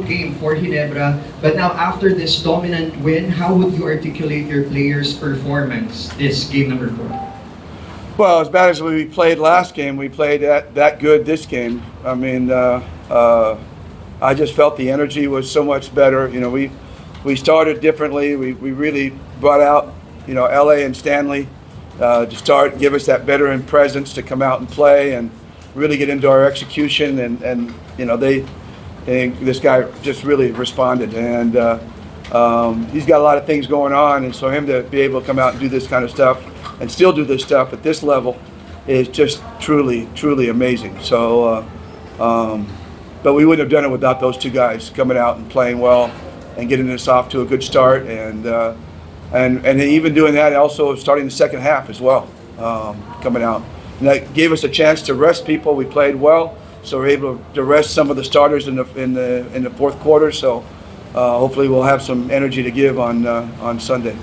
game for Ginebra. But now after this dominant win, how would you articulate your players' performance this game number 4? Well, as bad as we played last game, we played that good this game. I mean, I just felt the energy was so much better. You know, we started differently. We really brought out, you know, LA and Stanley to start, give us that veteran presence to come out and play and really get into our execution. And you know, this guy just really responded. And he's got a lot of things going on, and so him to be able to come out and do this kind of stuff and still do this stuff at this level is just truly, truly amazing. So, but we wouldn't have done it without those two guys coming out and playing well and getting us off to a good start, and even doing that, also starting the second half as well, coming out. And that gave us a chance to rest people. We played well, so we're able to rest some of the starters in the fourth quarter. So hopefully we'll have some energy to give on Sunday.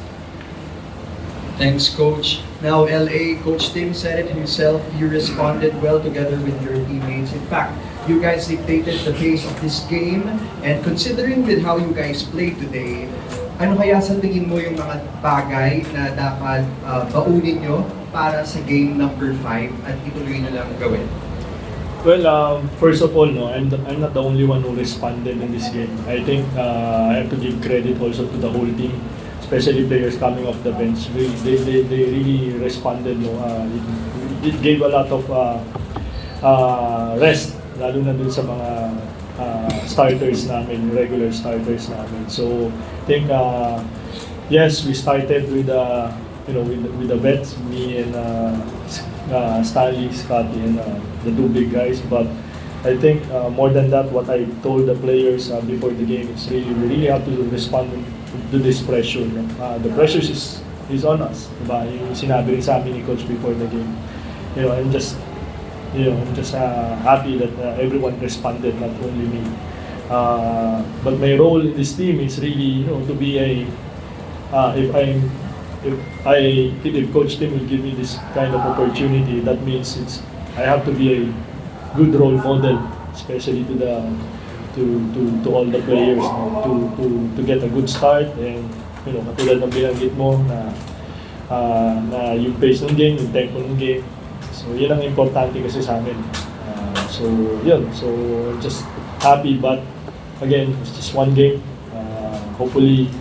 Thanks, Coach. Now, LA, Coach Tim said it himself, you responded well together with your teammates. In fact, you guys dictated the pace of this game, and considering with how you guys played today, ano kaya sa tingin mo yung mga bagay na dapat baunin nyo para sa game number 5 at ituloy na lang gawin? Well, first of all, no, I'm not the only one who responded in this game. I think I have to give credit also to the whole team, especially players coming off the bench. They really responded. No, it gave a lot of rest, lalo na dun sa mga starters namin, regular starters namin. So I think yes, we started with with the vets, me and Stanley, Scotty, and the two big guys. But I think more than that, what I told the players before the game is we really have to respond to this pressure. No? The pressure is on us. Diba? Yung sinabi rin sa amin ni Coach before the game. I'm just happy that everyone responded, not only me. But my role in this team is really, to be if Coach Tim will give me this kind of opportunity, that means I have to be a good role model, especially to all the players, to get a good start. And katulad ng binanggit mo na yung pace ng game, yung tempo ng game. So yun ang importante kasi sa amin. So just happy, but again, it's just one game. Hopefully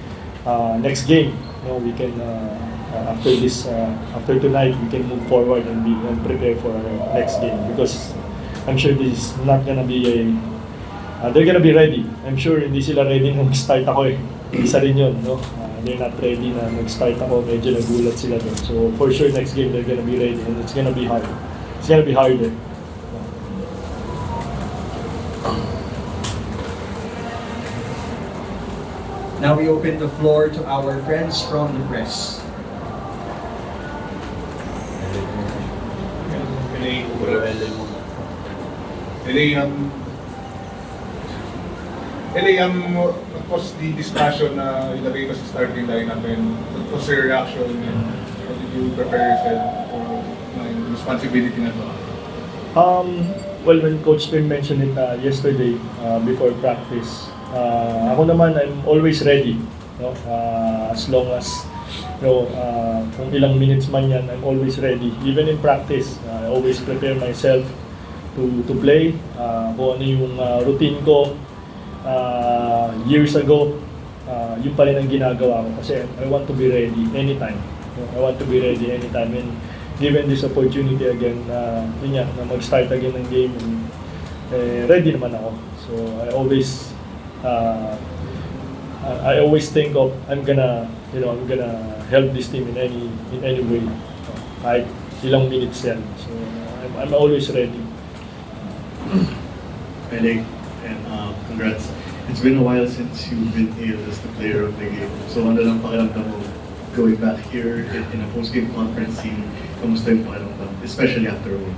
next game, we can after tonight we can move forward and prepare for our next game, because I'm sure this is not gonna be they're gonna be ready. I'm sure hindi sila ready nung start ako eh. Isa rin yun, no? They're not ready na nag-start ako, medyo nagulat sila doon. So for sure next game they're gonna be ready, and it's gonna be hard. It's gonna be harder. Now we open the floor to our friends from the press. What was the discussion na ilagay ko sa starting lineup, and what was your reaction, and how did you prepare yourself for my responsibility na to? Well, when Coach Tim mentioned it yesterday before practice, ako naman, I'm always ready. As long as kung ilang minutes man yan, I'm always ready. Even in practice, I always prepare myself to play. Kung ano yung routine ko years ago, yun pa rin ang ginagawa ko. Kasi I want to be ready anytime. I want to be ready anytime. And given this opportunity again, na mag-start again ng game, ready naman ako. So I always think of I'm gonna help this team in any way, kahit ilang minutes yan. So I'm always ready. Pele, and congrats. It's been a while since you've been hailed as the player of the game. So ano lang pakiramdam mo going back here in a post-game conference scene? Kamusta yung pakiramdam, especially after a win?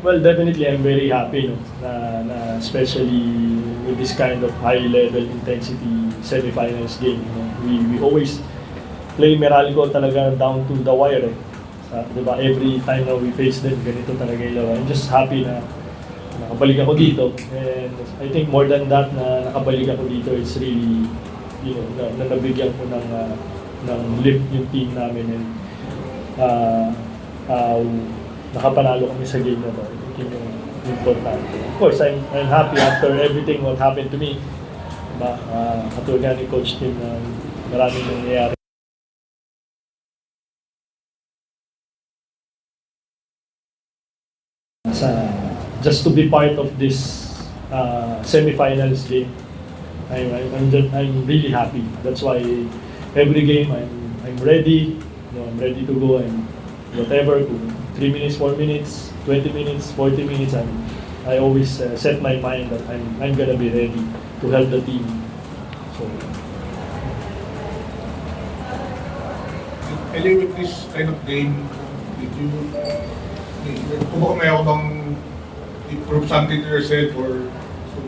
Well, definitely I'm very happy, na especially with this kind of high-level intensity semifinals game. We always play Meralco talaga down to the wire. Diba? Every time na we face them, ganito talaga yung laro. I'm just happy na nakabalik ako dito. And I think more than that na nakabalik ako dito is really, na nabigyan ko ng lift yung team namin, and nakapanalo kami sa game na to. I think yun yung importante. Of course, I'm happy after everything what happened to me. Katulad ni Coach Tim na maraming nangyayari. Just to be part of this semifinals game, I'm really happy. That's why every game I'm ready. I'm ready to go, and whatever, 3 minutes, 4 minutes, 20 minutes, 40 minutes, I always set my mind that I'm gonna be ready to help the team. So, LA, with this kind of game, did you, kung baka may ako bang prove something to yourself or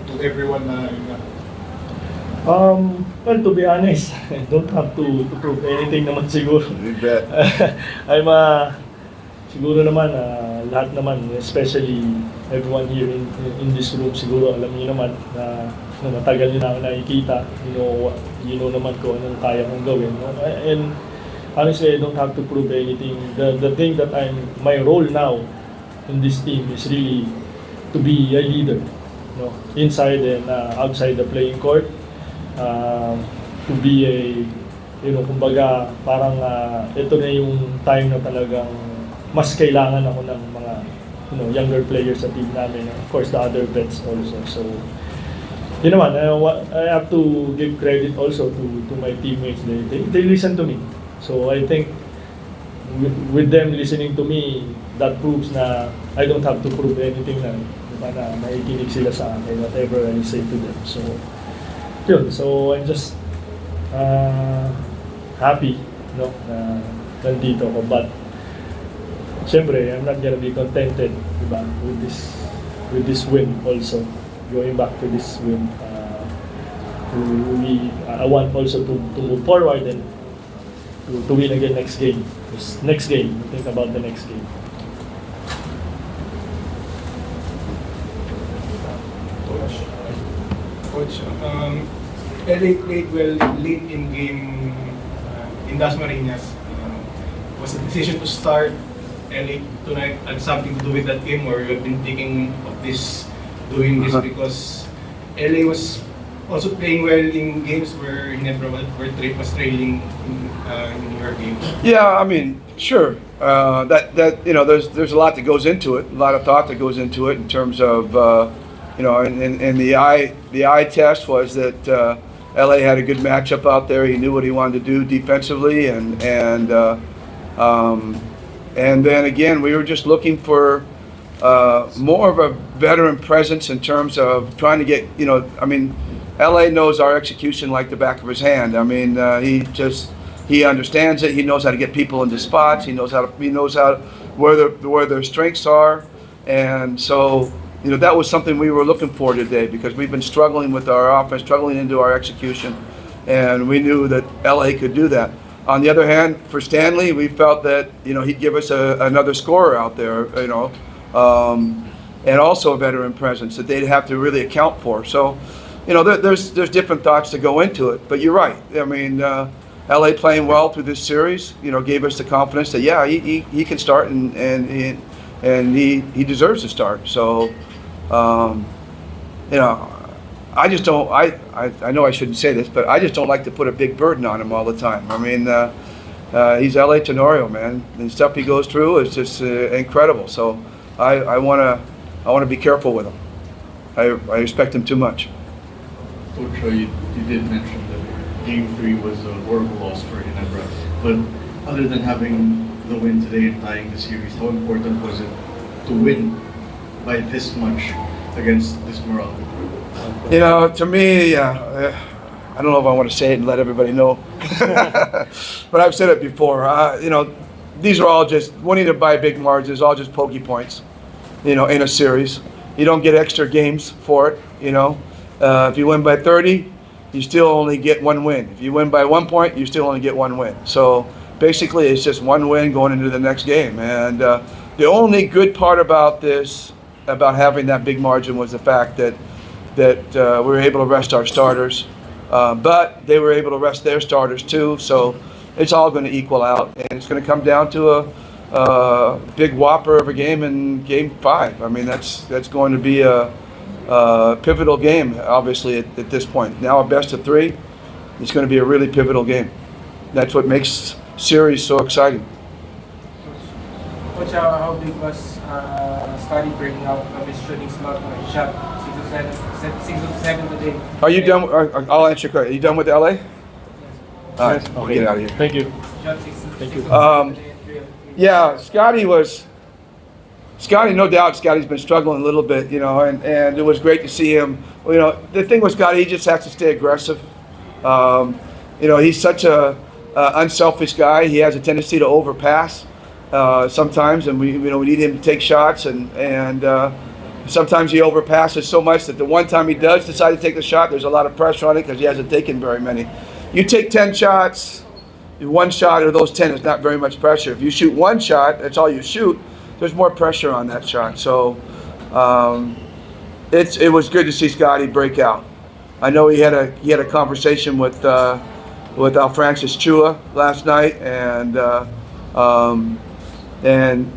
to everyone na yun nga? well, to be honest, I don't have to prove anything naman siguro. You bet. Siguro naman, lahat naman, especially everyone here in this room, siguro alam niyo naman na matagal niyo na ako nakikita. You know naman ko anong kaya kong gawin. No? And honestly, I don't have to prove anything. The thing that my role now in this team is really to be a leader, inside and outside the playing court. To be kumbaga parang ito na yung time na talagang mas kailangan ako ng mga younger players sa team namin, and of course the other vets also. So yun naman, I have to give credit also to my teammates. They listen to me. So I think with them listening to me, that proves na I don't have to prove anything na nakikinig sila sa akin, whatever I say to them. So yun, so I'm just happy na nandito ako, but siyempre I'm not gonna be contented, diba, with this win also, going back to this win. I want also to move forward and to win again next game. Next game, think about the next game. Coach, LA played well late in game in Dasmariñas. Was the decision to start LA tonight had something to do with that game, or you have been thinking of doing this because LA was also playing well in games where Ginebra was trailing in your games? Yeah, I mean, sure. There's a lot that goes into it, a lot of thought that goes into it in terms of, and the eye test was that LA had a good matchup out there. He knew what he wanted to do defensively, and then again, we were just looking for more of a veteran presence in terms of trying to get, LA knows our execution like the back of his hand. I mean, he understands it. He knows how to get people into spots. He knows where their strengths are, and so that was something we were looking for today, because we've been struggling with our offense, struggling into our execution, and we knew that LA could do that. On the other hand, for Stanley, we felt that he'd give us another scorer out there, and also a veteran presence that they'd have to really account for. So, there's different thoughts that go into it. But you're right. I mean, LA playing well through this series, gave us the confidence that he can start, and he deserves to start. So, I just don't. I know I shouldn't say this, but I just don't like to put a big burden on him all the time. I mean, he's LA Tenorio, man, and stuff he goes through is just incredible. So I want to be careful with him. I respect him too much. Coach, you did mention that Game 3 was a horrible loss for Ginebra, but other than having the win today and tying the series, how important was it to win by this much against this Meralco? To me, I don't know if I want to say it and let everybody know, but I've said it before. These are all just winning it by big margins, all just pokey points. In a series, you don't get extra games for it. If you win by 30, you still only get one win. If you win by 1 point, you still only get one win. So basically, it's just one win going into the next game. And the only good part about this about having that big margin was the fact that we were able to rest our starters, but they were able to rest their starters too. So it's all going to equal out, and it's going to come down to a big whopper of a game in Game 5. I mean, that's going to be a pivotal game, obviously at this point. Now a best of 3, it's going to be a really pivotal game. That's what makes series so exciting. Coach, how big was Scotty breaking out of his shooting slot when he shot 6 of 7 today? Are you done? I'll answer your question. Are you done with LA? All right, we'll get out of here. Thank you. Shot 6 Thank you. of 7 today and 3 of 3. Yeah, Scotty, no doubt, Scotty's been struggling a little bit, you know, and it was great to see him. You know, the thing with Scotty, he just has to stay aggressive. You know, he's such a unselfish guy. He has a tendency to overpass sometimes, and we need him to take shots, and sometimes he overpasses so much that the one time he does decide to take the shot, there's a lot of pressure on it because he hasn't taken very many. You take 10 shots, 1 shot of those 10 is not very much pressure. If you shoot 1 shot, that's all you shoot, there's more pressure on that shot. So it was good to see Scotty break out. I know he had a conversation with Francis Chua last night, and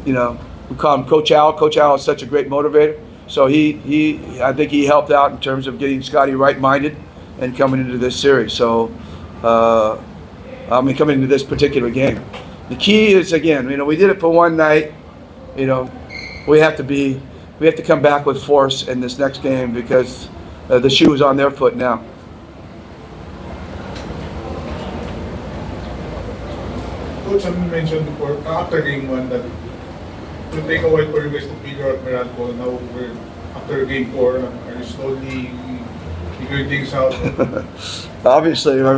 you know, we call him Coach Al. Coach Al is such a great motivator. So I think he helped out in terms of getting Scotty right-minded and coming into this series. So coming into this particular game. The key is, again, you know, we did it for one night. You know, we have to come back with force in this next game because the shoe is on their foot now. Coach, you mentioned before, after Game 1, that it will take a while for you guys to figure out Meralco. Now we're after Game 4, are you slowly figuring things out? Obviously, I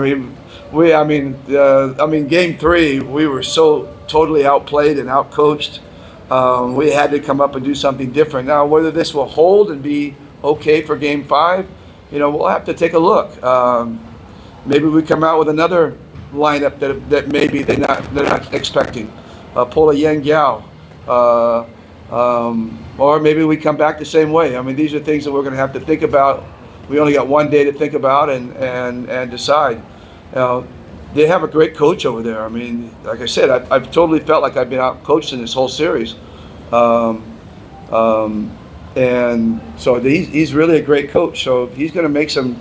mean, Game 3, we were so totally outplayed and outcoached. We had to come up and do something different. Now, whether this will hold and be okay for Game 5, you know, we'll have to take a look. Maybe we come out with another lineup that maybe they're not expecting. Pull a Yang Yao. Or maybe we come back the same way. I mean, these are things that we're going to have to think about. We only got one day to think about and decide. You know, they have a great coach over there. I mean, like I said, I've totally felt like I've been out coached in this whole series. And so he's really a great coach. So he's going to make some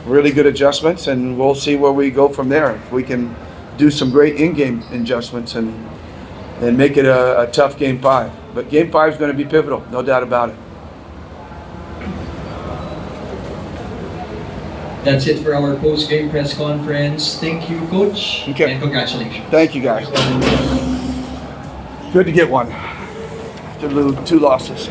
really good adjustments, and we'll see where we go from there. If we can do some great in-game adjustments and make it a tough Game 5. But Game 5 is going to be pivotal, no doubt about it. That's it for our post-game press conference. Thank you, Coach, Okay. and congratulations. Thank you, guys. Good to get one. To lose 2 losses.